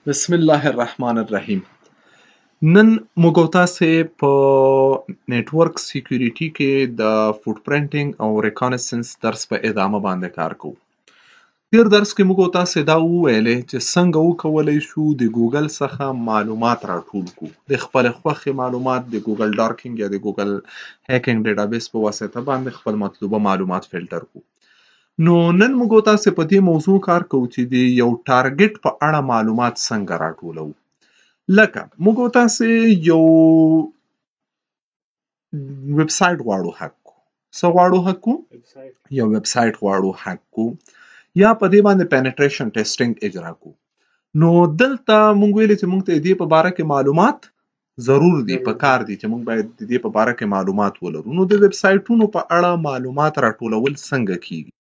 بسم الله الرحمن الرحیم. نن موږ او تاسې په نتورک سکیورټي کې د فوټ پرنټینګ او ریکانسنس درس په ادامه باندې کار کوو. تیر درس کې موږ او تاسې دا وویلې چې څنګه وکولای شو د ګوګل څخه معلومات راټول کړو، د خپل خوښې معلومات د ګوګل ډارکینګ یا د ګوګل هیکینګ ډیټابیس په واسطه باندې خپل مطلوبه معلومات فلټر کړو. نو نن موږ او تاسې په دې موضوع کار کوو چې د یو ټارګټ په اړه معلومات څنګه راټولو. لکه موږ او تاسې یو ویب سایټ غواړو هک کړو. څه غواړو هک کړو؟ یو ویب سایټ غواړو هک کړو یا په دې باندې پینټریشن ټیسټینګ اجرا کړو. نو دلته موږ ویلې چې موږ ته د دې په باره کې معلومات ضرور دي، په کار دي چې موږ باید د دې په باره کې معلومات ولرو. نو د ویب سایټونو په اړه معلومات راټولول څنګه کیږي؟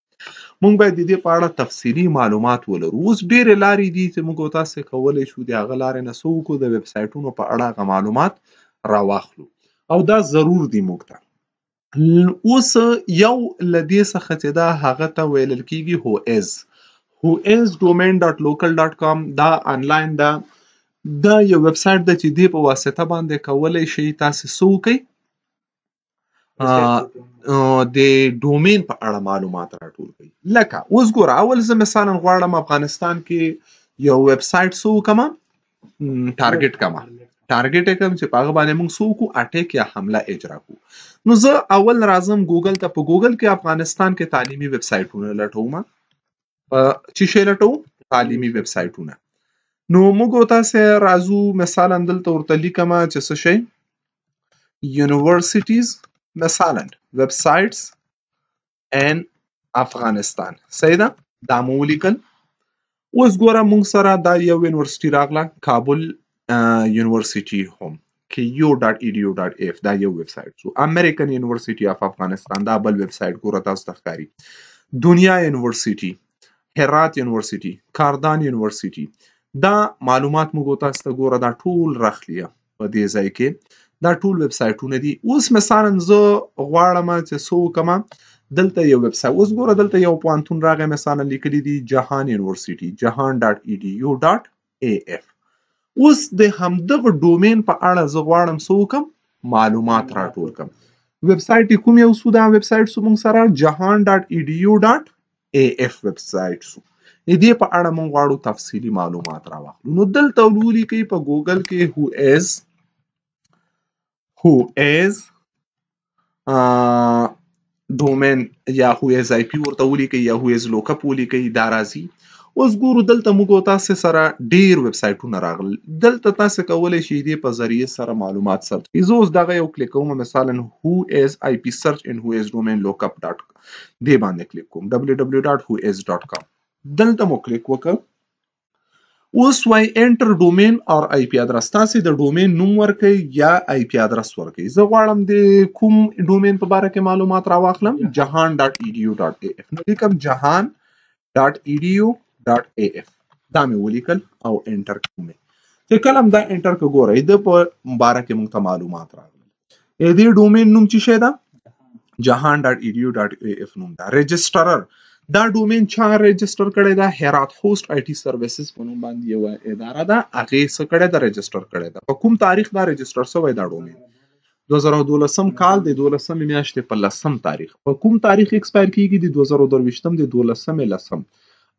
موږ باید د دې په اړه تفصیلي معلومات ولرو. اوس ډېرې لارې دي چې موږ او تاسې کولی شو د هغه لارې نه څه وکړو، د ویب سایټونو په اړه هغه معلومات راواخلو او دا ضرور دي موږ ته. اوس یو له دې څخه چې دا هغه ته ویل کیږي whois.domain.local.com. دا آنلاین ده، دا یو ویب سایټ ده چې دې په واسطه باندې کولی شئ تاسې څه وکئ، د ډومین په اړه معلومات راټول کړئ. لکه اوس ګوره، اول زه مثلا غواړم افغانستان کې یو ویب سایټ څه وکړم، ټارګټ کړم چې په هغه باندې موږ څه وکړو، اټیک یا حمله اجرا کړو. نو زه اول راځم ګوګل ته. په ګوګل کې افغانستان کې تعلیمي ویب سایټونه لټوم. چې شی لټوم؟ تعلیمي ویب سایټونه. نو موږ او تاسې راځو مثلا دلته ورته لیکم چې څه شی، یونیورسټیز مثلا ویب سایټس ان افغانستان. صحیح ده؟ دا مو ولیکل. اوس ګوره موږ سره دا یو یونیورسيټي راغله، کابل یونیورسيټي هم ku.edu.af. دا یو ویب سایټ شو. امریکن یونیورسيټي اف افغانستان دا بل ویب سایټ ګوره تاسو ته ښکاري. دنیا یونیورسيټي، هرات یونیورسيټي، کاردان یونیورسيټي. دا معلومات موږ تاسو ته ګوره دا ټول راخلیه په دې ځای کې. دا ټول ویب سایټونه دي. اوس مثلا زه غواړم چې څه وکړم، دلته یو ویب سایټ. اوس ګوره دلته یو پوهنتون راغی، مثلا لیکلي دي جهان یونیورسيټي، jahan.edu.af. اوس د همدغه ډومین په اړه زه غواړم څه وکړم، معلومات راټول کړم. ویب سایټ کوم یو سو؟ دا ویب سایټ سو موږ سره jahan.edu.af ویب سایټ سو. د دې په اړه موږ غواړو تفصیلي معلومات راواخلو. نو دلته ولیکئ په ګوګل کې whois ډومین یا whois IP ورته ولیکئ یا whois lookup ولیکئ، دا راځي. اوس ګورو دلته موږ او تاسې سره ډیر ویب سایټونه راغلل. دلته تاسې کولی شئ دې په ذریعه سره معلومات سرچ کړئ. زه اوس دغه یو کلیک کوم، مثلا whois IP search in whois domain lookup دې باندې کلیک کوم، www.whois.com. دلته مو کلیک وکړ. اوس وای انټر ډومین اور آی پی ادرس. تاسې د ډومین نوم ورکئ یا آی پی ادرس ورکئ. زه غواړم د کوم ډومین په باره کې معلومات راواخلم، jahan.edu.af. نو لیکم jahan.edu.af. دا مې ولیکل او انټر کوم. چې کله دا انټر کو ګورئ د په باره کې موږ ته معلومات راغلل. دې ډومین نوم څه شی ده؟ jahan.edu.af نوم ده. رجسټرر، دا ډومین چا رجسټر کړی ده؟ هرات هوست آی ټي سروسز په نوم باندې یو اداره ده، هغې څه کړی ده؟ رجسټر کړی ده. په کوم تاریخ دا رجسټر شوی دا ډومین؟ 2012 کال د 12 میاشتې په 10 تاریخ. په کوم تاریخ ایکسپایر کیږي؟ د 2022 د 12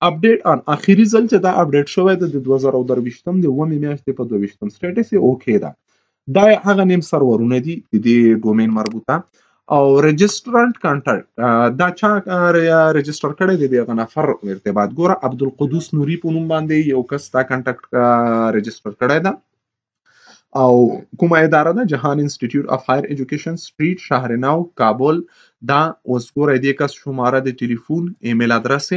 اپډیټ ان. اخیری ځل چې دا اپډیټ شوی ده د 2022 د 9 میاشتې په 22 سټیټس یې اوکې ده. دا هغه نیم سرورونه دي د دې ډومین مربوطه. او رجسټرانټ کانټاکټ، دا چا رجسټر کړی دی؟ دغه نفر ارتباط. ګوره عبدالقدوس نوري په نوم باندې یو کس دا کانټاکټ رجسټر کړی ده. او کومه اداره ده؟ جهان انسټیټیوټ اف هایر ایجوکیشن، سټریټ، شهرنو، کابل. دا اوس ګوره دې کس شماره د ټلیفون، ایمیل ادرس.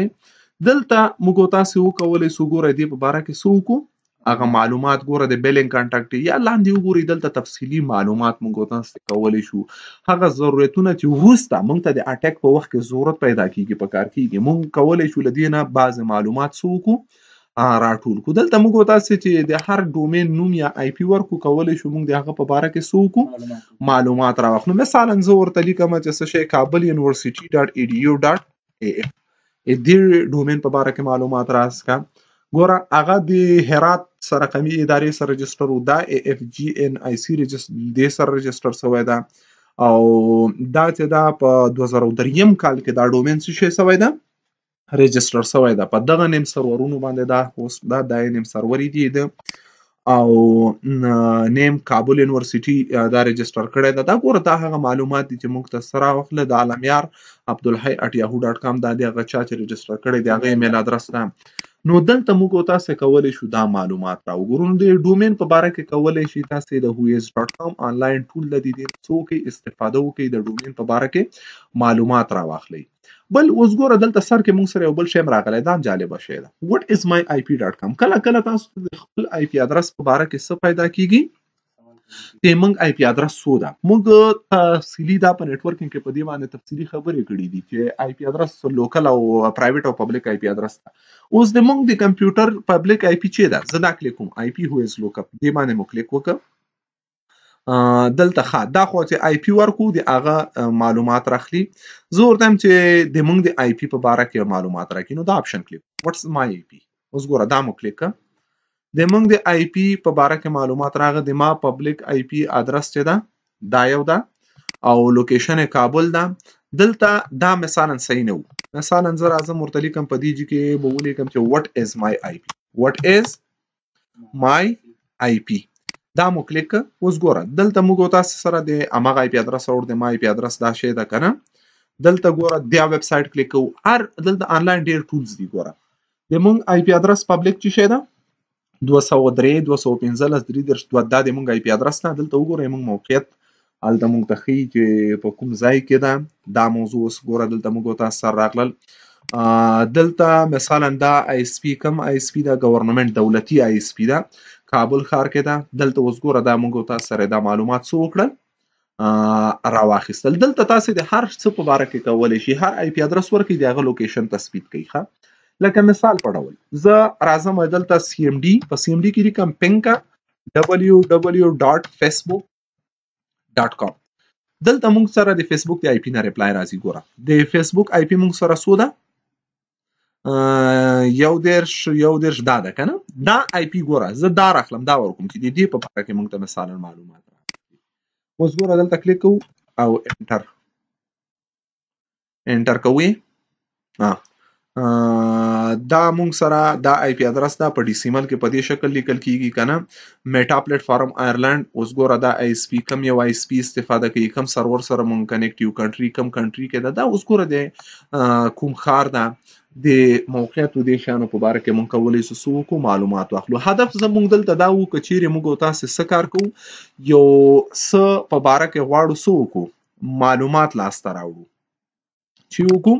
دلته موږ تاسې وکولی سو ګوره دې په باره کې څه وکړو، هغه معلومات ګوره د بیلینګ کانټاکټ یا لاندې وګورئ. دلته تفصیلي معلومات موږ تاسو ته کولی شو. هغه ضرورتونه چې وروسته موږ ته د اټیک په وخت کې ضرورت پیدا کیږي په کار کیږي، موږ کولی شو له دې نه بعض معلومات څه وکړو، راټول کړو. دلته موږ تاسو چې د هر ډومین نوم یا آی پی ورکو، کولی شو موږ د هغه په باره کې څه وکړو، معلومات راواخلو. مثلا زه ورته لیکم چې څه شی، کابل یونیورسيټي.edu.af. دې ډومین په باره کې معلومات راسکه. ګوره هغه د هرات سره قومي ادارې سره رجسټر و دا AFGNIC دې سره رجسټر شوی ده او دا چې دا په 2003 کال کې دا ډومین څه شی شوی ده رجسټر شوی ده په دغه نیم سرورونو باندې دا هوست دا د نیم سرور دی او نیم کابل یونیورسيټي دا رجسټر کړی ده دا ګوره دا هغه معلومات دي چې موږ ته سره واخله د عالمیار عبدالحی@yahoo.com دا د هغه چا چې رجسټر کړی دی هغه ایمیل ادرس ده نو دلته موږ تاسو کولی شو دا معلومات راوګورو د ډومین په باره کې کولی شي تاسو د whois.com آنلاین ټول د دې څوک استفاده وکړي د ډومین په باره کې معلومات راواخلي بل اوس ګوره دلته سر کې موږ سره یو بل شی راغلی دا جالبه شی ده what is my ip.com کله کله تاسو د خپل آی پی ادرس په باره کې څه پیدا کیږي د موږ آی پی ادرس څو ده موږ تفصیلی دا په نتورکینګ کې په دې باندې تفصیلی خبرې کړې دي چې آی پی ادرس لوکل او پرایویټ او پبلک آی پی ادرس ده اوس د موږ د کمپیوټر پبلک آی پی چې ده زه دا کلیک کوم آی پی whois lookup دې باندې مو کلیک وکړه دلته ښه دا خو چې آی پی ورکو د هغه معلومات راخلي زه ورته چې د موږ د آی پی په باره کې معلومات راکړي نو دا آپشن کلیک واتس مای آی پی اوس ګوره دا مو کلیک د موږ د آی پی په باره کې معلومات راغله د ما پبلک آی پی ادرس چې ده دا یو ده او لوکیشن کابل ده دلته دا مثلا صحیح نه و مثلا زه راځم ورته لیکم په دې کې به ولیکم چې what is my IP what is my IP دا مو کلیک اوس ګوره دلته موږ تاسو سره د امغه آی پی ادرس او د ما آی پی ادرس دا شی ده کنه دلته ګوره د ویب سټ کلیک کوو هر دلته آنلاین ډیر ټولز دي ګوره د موږ آی پی ادرس پبلک چې شی ده 203 215 33 دا د مونږ آی پی ادرس نه دلته وګورئ مونږ موقعیت هلته مونږ ته ښیي چې په کوم ځای کې ده دا موضوع اوس ګوره دلته موږ تاسو سره راغلل دلته مثلا دا آی اس پی کم آی اس پی دا گورنمنت دولتي آی اس پی ده کابل ښار کې ده دلته اوس ګوره دا موږ تاسو سره دا معلومات څه وکړل راواخیستل دلته تاسو د هر څه په باره کې کولی شي هر آی پی ادرس ورکړئ د هغه لوکیشن تثبیت کوي ښه لکه مثال په ډول زه راځم دلته سی ام ډي په سی ام ډي کې لیکم پینکا www.facebook.com دلته موږ سره د فیسبوک د آی پی نه ریپلای راځي ګوره د فیسبوک آی پی موږ سره څو ده یو دیرش دا ده کنه دا آی پی ګوره زه دا راخلم دا ورکوم چې د دې په اړه کې موږ ته مثلا معلومات راځي اوس ګوره دلته کلیک کوو او انټر کوئ دا مونږ سره دا آی پی ادرس دا په ډیسیمل کې په دې شکل لیکل کیږي کنه میټا پلیټ فارم آیرلند اوس ګوره دا آی اس پی کم یو آی اس پی استفاده کوي کم سرور سره مونږ کنیکټ یو کنټری کم کنټری کې دا اوس ګوره د کوم ښار ده د موقعیت او د شانو په باره کې مونږ کولی شو کو معلومات واخلو هدف زموږ دلته دا و چې چیرې موږ تاسو څه کار کوو یو څه په باره کې غواړو څه وکړو معلومات لاسته راوړو چې وکړو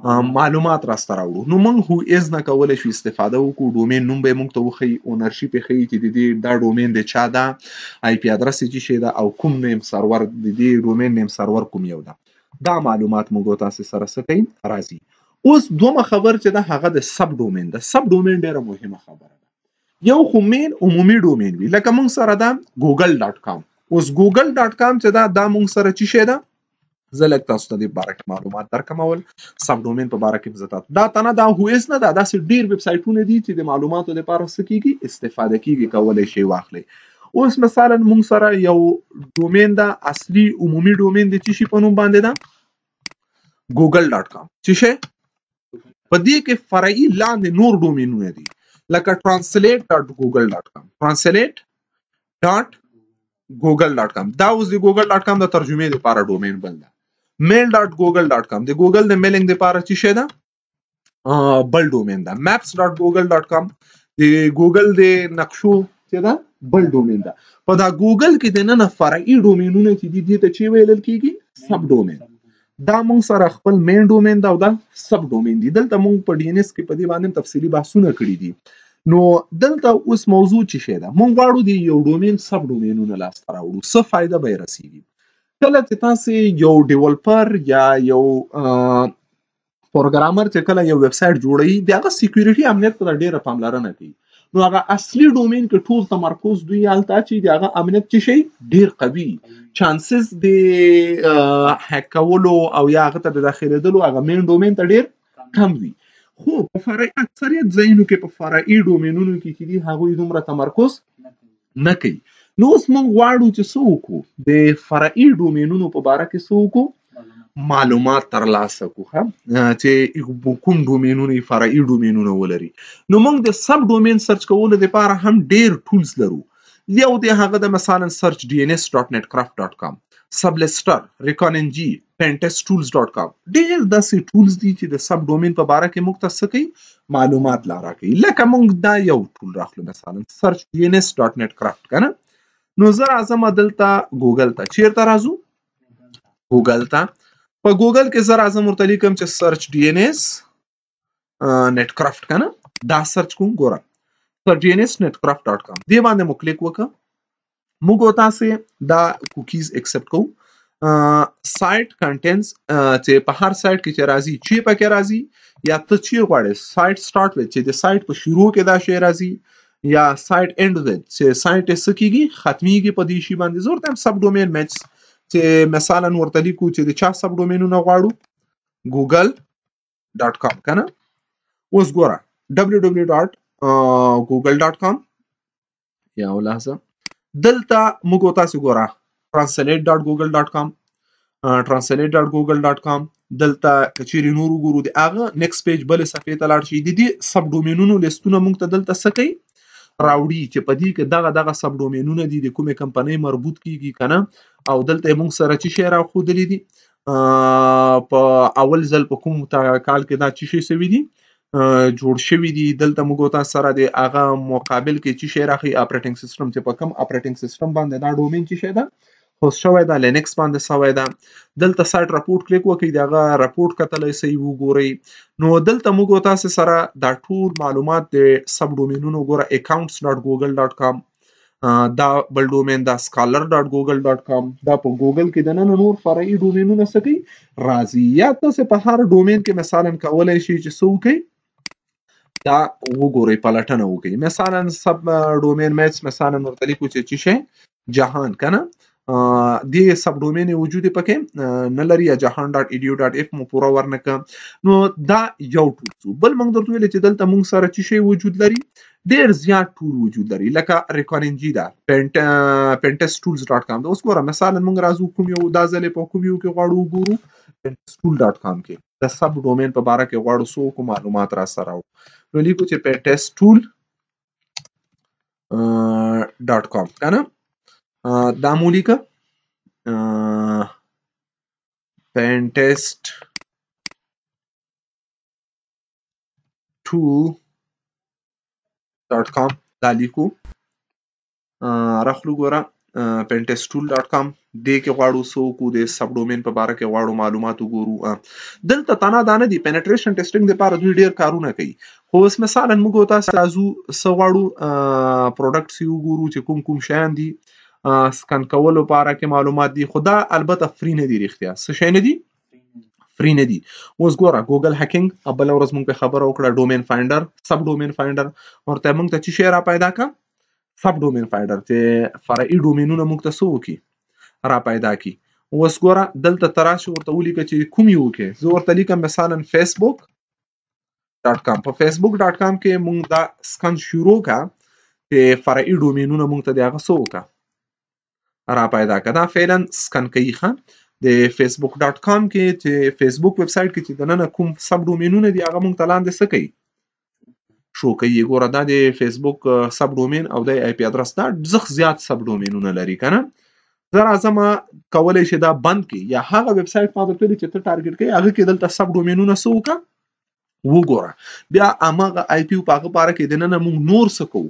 معلومات راسته راوړو نو موږ whois نه کولی شو استفاده وکړو ډومین نوم به موږ ته وښیي اونرشیپ یې ښیي چې د دې دا ډومین د چا ده آی پی ادرس یې چې شی ده او کوم نیم سرور د دې ډومین نیم سرور کوم یو ده دا معلومات موږ تاسو سره څه کوي راځي اوس دومره خبر چې ده هغه د سب ډومین ده سب ډومین ډیره مهمه خبره ده یو خو مین عمومي ډومین وي لکه موږ سره ده google.com اوس google.com چې دا موږ سره چې شی ده زه لږ تاسو ته د باره کې معلومات درکم اول سب ډومین په باره کې زه تاسو دا تنه دا whois نه ده داسې ډیر ویب سایټونه دي چې د معلوماتو لپاره څه کیږي استفاده کیږي کولی شي واخلي اوس مثلا موږ سره یو ډومین ده اصلي عمومي ډومین د څه شي په نوم باندې ده google.com څه شي په دې کې فرعي لاندې نور ډومینونه دي لکه translate.google.com translate.google.com دا اوس د google.com د ترجمې لپاره ډومین بل ده mail.google.com د ګوګل د میلینګ لپاره څه شی ده بل ډومین ده maps.google.com د ګوګل د نقشو څه ده بل ډومین ده په دا ګوګل کې د نن فرعي ډومینونه چې دي ته چې ویل کیږي سب ډومین دا موږ سره خپل مین ډومین ده او دا سب ډومین دي دلته موږ په ډي ان اس کې په دې باندې تفصیلی بحثونه کړی دي نو دلته اوس موضوع څه شی ده موږ غواړو د یو ډومین سب ډومینونه لاسته راوړو څه فائدہ به رسیږي کله چې تاسو یو ډیولپر یا یو پروګرامر چې کله یو ویب سټ جوړوي دغه سکیورټي امنیت ته ډیره پاملرنه کوي نو هغه اصلي ډومین کې ټول تمرکز دوی حالت چې دغه امنیت چې شي ډیر قوي چانسز د هک کولو او یا هغه ته د داخليدلو هغه مین ډومین ته ډیر کم وي خو په فرعي اکثریت ځایونو کې په فرعي ډومینونو کې چې دي هغوی دومره تمرکز نه کوي. نو اوس موږ غواړو چې څه وکړو، د فرعي ډومینونو په باره کې څه وکړو، معلومات ترلاسه کړو چې کوم ډومینونه فرعي ډومینونه ولري. نو موږ د سب ډومین سرچ کولو لپاره هم ډیر ټولز لرو. یو دی هغه د مثلا search.dns.netcraft.com، سبلسټر، ریکاننجي، pentesttools.com. ډیر داسې ټولز دي چې د سب ډومین په باره کې موږ ته څه کوي، معلومات لاره کوي. لکه موږ دا یو ټول راخلو مثلا search.dns.netcraft کنه. نو زه راځم دلته ګوګل ته. چیرته راځو؟ ګوګل ته. په ګوګل کې زه راځم ورته لیکم چې سرچ ډي ان اس نت کرافټ کنه، دا سرچ کوم. ګوره سرچ ډي ان اس نت کرافټ ډاټ کام دې باندې مو کلیک وکړه. موږ تاسو دا کوکیز ایکسپټ کوو. سایت کنټینز چې په هر سایت کې چې راځي چې پکې راځي، یا ته چې غواړې سایت سٹارټ وي چې د سایت په شروع کې دا شی راځي، یا سایت اند وي چې سایت یې سکیږي ختميږي په دې شی باندې. زه ورته سب ډومین میچ چې مثلا ورته لیکو چې د چا سب ډومینونه غواړو، google.com کنه. اوس ګوره www.google.com یا ولاسه دلته موږ تاسو ګوره translate.google.com translate.google.com دلته کچيري نور وګورو د هغه نیکست پیج بل صفحه ته لاړ شي. د دې سب ډومینونو لیستونه موږ ته دلته سکی راوړي چې په دې کې دغه سب ډومینونه دي د کومې کمپنۍ مربوط کیږي کنه. او دلته موږ سره چې شی راخودلې دي په اول ځل په کوم کال کې دا چې شی سوي دي جوړ شوی دي. دلته موږ تاسو سره د هغه مقابل کې چې شی راخي اپریټینګ سیستم چې په کوم اپریټینګ سیستم باندې دا ډومین چې شی ده هوست شوی ده، لینکس باندې شوی ده. دلته سایت راپورټ کلیک وکړئ، دغه راپورټ کتلای شئ وګورئ. نو دلته موږ تاسو سره دا ټول معلومات د سب ډومینونو ګوره accounts.google.com دا بل ډومین دا scholar.google.com دا په ګوګل کې د نن نور فرعي ډومینونه سکی راځي. یا تاسو په هر ډومین کې مثلا کولای شئ چې څه وکړئ، دا وګورئ پلټنه وکړئ. مثلا سب ډومین میچ مثلا ورته لیکو چې شي جهان کنه، دی سب ډومین وجود پکې نه لري، یا jahan.edu.f مو پورا ورنکه. نو دا یو ټول. بل موږ درته ویل چې دلته موږ سره چې شی وجود لري، ډیر زیات ټول وجود لري. لکه ریکاننجي دا pentesttools.com دا. اوس ګوره مثلا موږ راځو کوم یو دا ځلې په کوم یو کې غواړو وګورو pentesttool.com کې د سب ډومین په باره کې غواړو سو کوم معلومات را سره نو لیکو چې pentesttool.com کنه. دا مولیکه pentesttool.com دا لیکو راخلو. ګوره pentesttool.com دې کې غواړو سو کو د سب ډومین په باره کې غواړو معلومات وګورو. دلته تنا دانه دي penetration testing لپاره دوی ډیر کارونه کوي. خو اوس مثلا موږ تاسو سو غواړو پروډکټس یو ګورو چې کوم شیان دي سکن کولو لپاره کې معلومات دي. خدا البته فری نه دي، رښتیا څه شي نه دي، فری نه دي. اوس ګوره ګوګل هکینګ ابل ورځ موږ په خبره وکړه ډومین فایندر، سب ډومین فایندر ورته موږ ته چې شی را پیدا کا سب ډومین فایندر چې فرعي ډومینونه موږ ته سو کی را پیدا کی. اوس ګوره دلته تراشه ورته ولیکه چې کوم یو کې زه ورته لیکم مثلا facebook.com. په facebook.com کې موږ دا سکن شروع کا چې فرعي ډومینونه موږ ته دغه سو کا را پیدا کړه. دا فعلا سکن کوي خان د facebook.com کې چې فیسبوک ویب سټ کې چې د نن کوم سب ډومینونه دي هغه مونږ تلاندې سکی شو کوي. ګوره دا د فیسبوک سب ډومین او د آی پی ادرس دا ځخ زیات سب ډومینونه لري کنه. زه راځم کولای شي دا بند کی یا هغه ویب سټ ما درته چې ته ټارګټ کوي هغه کې دلته سب ډومینونه سوکا وګوره. بیا اماغه آی پی په هغه پاره کې د نن مونږ نور سکو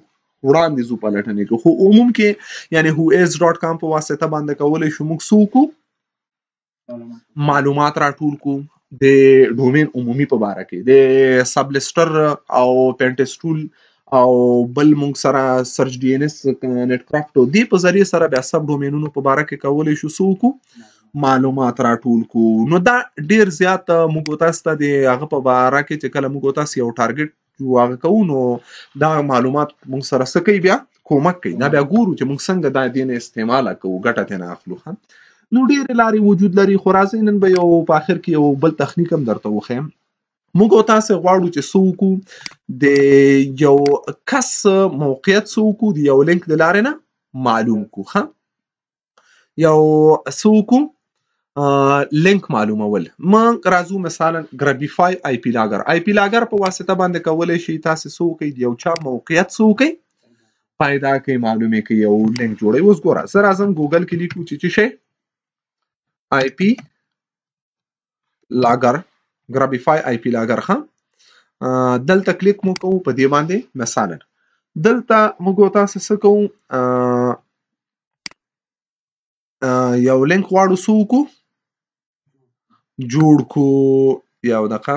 وړاندې زو پلټنې کو. خو عموم کې یعنی whois.com په واسطه باندې کولای شو موږ سوکو معلومات راټول کو د ډومین عمومي په باره کې د سبلسټر او پینټسټول او بل موږ سره سرچ ډي ان اس نت کرافټ او دی په ذریعہ سره بیا سب ډومینونو په باره کې کولای شو سوکو معلومات راټول کو. نو دا ډیر زیات موږ تاسو ته د هغه په باره کې چې کله موږ تاسو یو ټارګټ واغ کوو نو دا معلومات موږ سره سکی بیا کومک کوي. دا بیا ګورو چې موږ څنګه دا دین استعمال کوو ګټه نه اخلو. نو ډیر لاري وجود لري. خو راځي نن به یو په اخر کې یو بل تخنیک هم درته وخم. موږ او تاسو غواړو چې څه وکړو د یو کس موقعیت څه وکړو د یو لینک د لارې نه معلوم کړو. ښه یو څه وکړو لینک معلومول. موږ راځو مثلا ګرابیفای آی پی لاګر. آی پی لاګر په واسطه باندې کولی شئ تاسو څه وکړئ د یو چا موقعیت څه وکړئ پیدا کوي معلومې کوي یو لینک جوړوي. اوس ګوره زه راځم ګوګل کې لیکو چې څه شی آی پی لاګر ګرابیفای آی پی لاګر. ښه دلته کلیک مو کوو په دې باندې. مثلا دلته موږ تاسو څه کوو یو لینک غواړو څه وکړو جوړ کو یو دقیقه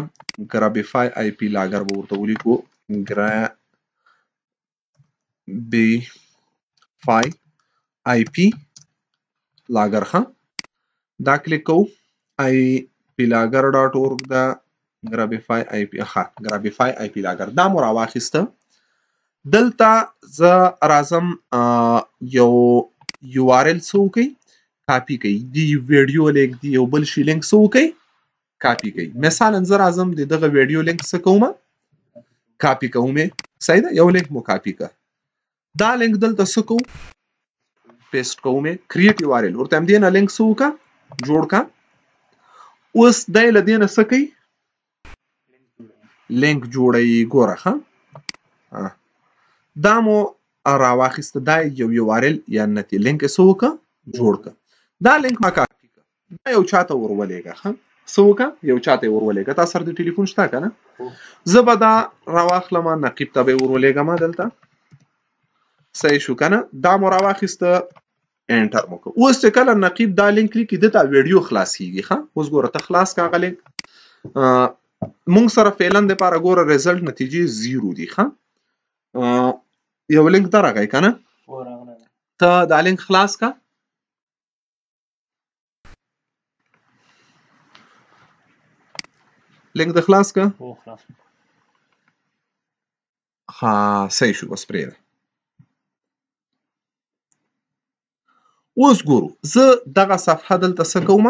ګرابیفای آی پی لاګر به ورته ولیکو ګرابیفای آی پی لاګر. ښه دا کلیک کوو آی پی لاګر ډاټ اورګ دا ګرابیفای آی پی ګرابیفای آی پی لاګر دا مو راواخیسته. دلته زه راځم یو یو آر ال څه وکړئ کاپی کوي دی ویډیو لینک دی یو بل شي لینک څه وکړئ کاپی کوي. مثلا زه راځم د دغه ویډیو لینک څه کوم کاپی کوم. صحیح ده یو لینک مو کاپی کړ. دا لینک دلته څه کوو پیسټ کوم کریټ یو آر ال ورته هم دې نه لینک څه وکړه جوړ کا. اوس دی له دې نه څه کوي لینک جوړوي. ګوره ښه دا مو راواخیسته دا یو آر ال یا نتی لینک څه وکړه جوړ کړه. دا لینک ما کاپی کړه دا یو چاته ورولېږه. ښه څه وکړه یو چاته ورولېږه. تا سره د ټلیفون شته که نه زه به دا راواخلم نقیب ته به یې ورولېږم. دلته صحیح شو که نه دا مو راواخیسته انټر مو کړه. اوس چې کله نقیب دا لینک لیکي دته ویډیو خلاصیږي. ښه اوس ګوره ته خلاص کړه هغه لینک. مونږ سره فعلا دپاره ګوره ریزلټ نتیجې 0 دي. ښه یو لینک درغی که نه ته دا لینک خلاص کړه. لینک د خلاص کړه. ها صحیح شو بس پرېږده. اوس ګورو زه دغه صفحه دلته څه کوم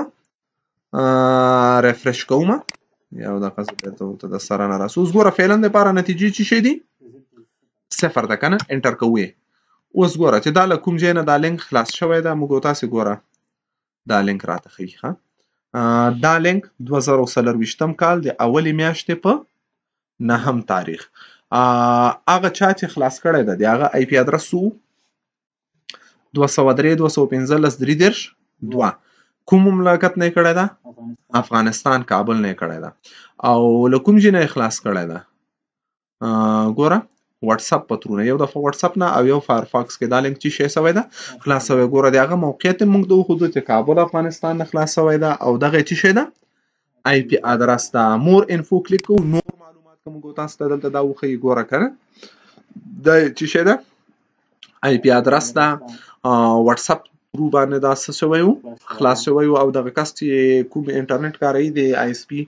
ریفرش کوم یو دغه ورته د سره نه راسو. اوس ګوره فعلا دپاره نتیجې څه شی دي 0 ده که نه انټر کوو. اوس ګوره چې دا له کوم ځای نه دا لینک خلاص شوی ده موږ تاسې ګوره دا لینک راته ښیي. ښه دا لینک 2024 کال د اولې میاشتې په 9 تاریخ هغه چا چې خلاص کړی ده د هغه آی پی ادرس څو 203.215.3.2 کوم مملکت نه کړی ده افغانستان کابل نه کړی ده. او له کوم ځای نه خلاص کړی ده ګوره واتساپ په ترونه یو دفعه واتساپ نه او یو فایرفاکس کې دا لینک چې شی سوی ده خلاص سوی. ګوره د هغه موقعیت موږ د وښودو چې کابل افغانستان نه خلاص سوی ده او دغه چې شی ده آی پی ادرس ده. مور انفو کلیک کوو نور معلومات که موږ تاسو ته دلته دا وښیي. ګوره که نه دا چې شی ده آی پی ادرس ده واتساپ ترو باندې دا څه شوی و خلاص شوی و. او دغه کس چې کوم انټرنیټ کاروي د آی اس پي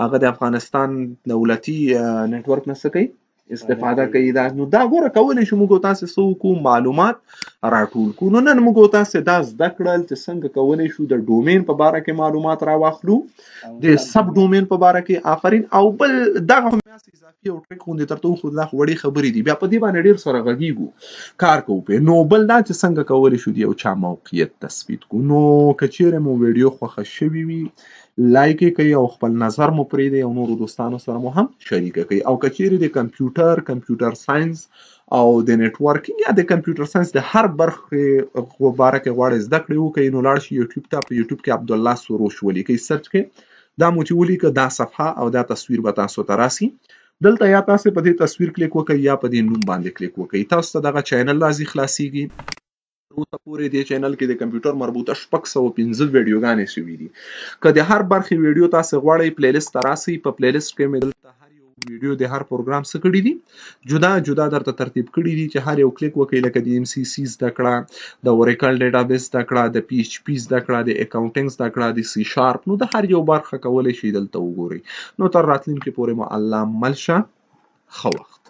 هغه د افغانستان دولتي نیټورک نه څه کوي استفاده کوي. دا نو دا ګوره کولی شو موږ تاسې څه وکړو معلومات راټول کړو. نو نن موږ تاسې دا زده کړل چې څنګه کولی شو د ډومین په باره کې معلومات راواخلو د سب ډومین په باره کې. آفرین. او بل دغه هم اضافي او ټریک غوندې درته وښودو دا خو وړې خبرې دي بیا په دې باندې ډېر سره غږیږو کار کوو پرې. نو بل دا چې څنګه کولی شو د یو چا موقعیت تثبیت کړو. نو که چیرې مو ویډیو خوښه شوې وي لایک یې کوئ او خپل نظر مو پرېږدئ او نورو دوستانو سره مو هم شریکه کوئ. او که چیرې د کمپیوټر ساینس او د نیټورکینګ یا د کمپیوټر ساینس د هر برخې په باره کې غواړئ زده کړې وکړئ نو لاړ شئ یوټیوب ته. په یوټیوب کې عبدالله سروش ولیکئ سرچ کې دا مو چې ولیکه دا صفحه او دا تصویر به تاسو ته راسي. دلته یا تاسو په دې تصویر کلیک وکړئ یا په دې نوم باندې کلیک وکړئ. تاسو ته دغه چینل راځي خلاصیږي. اوسه پورې دې چینل کې د کمپیوټر مربوطه 615 ویډیوګانې شوي دي. که د هر برخې ویډیو تاسو غواړئ پلیلیست ته راسئ. په پلیلیست کې مې دلته هر یو ویډیو د هر پروګرام څه کړي دي جدا جدا درته ترتیب کړي دي چې هر یو کلیک وکړئ. لکه د ام سی سی زده کړه د اوریکل ډیټابیس زده کړه د پی ایچ پی زده کړه د اکاونټینګ زده کړه د سی شارپ. نو د هر یو برخه کولی شئ دلته وګورئ. نو تر راتلونکي پورې مو الله مل شه. ښه وخت.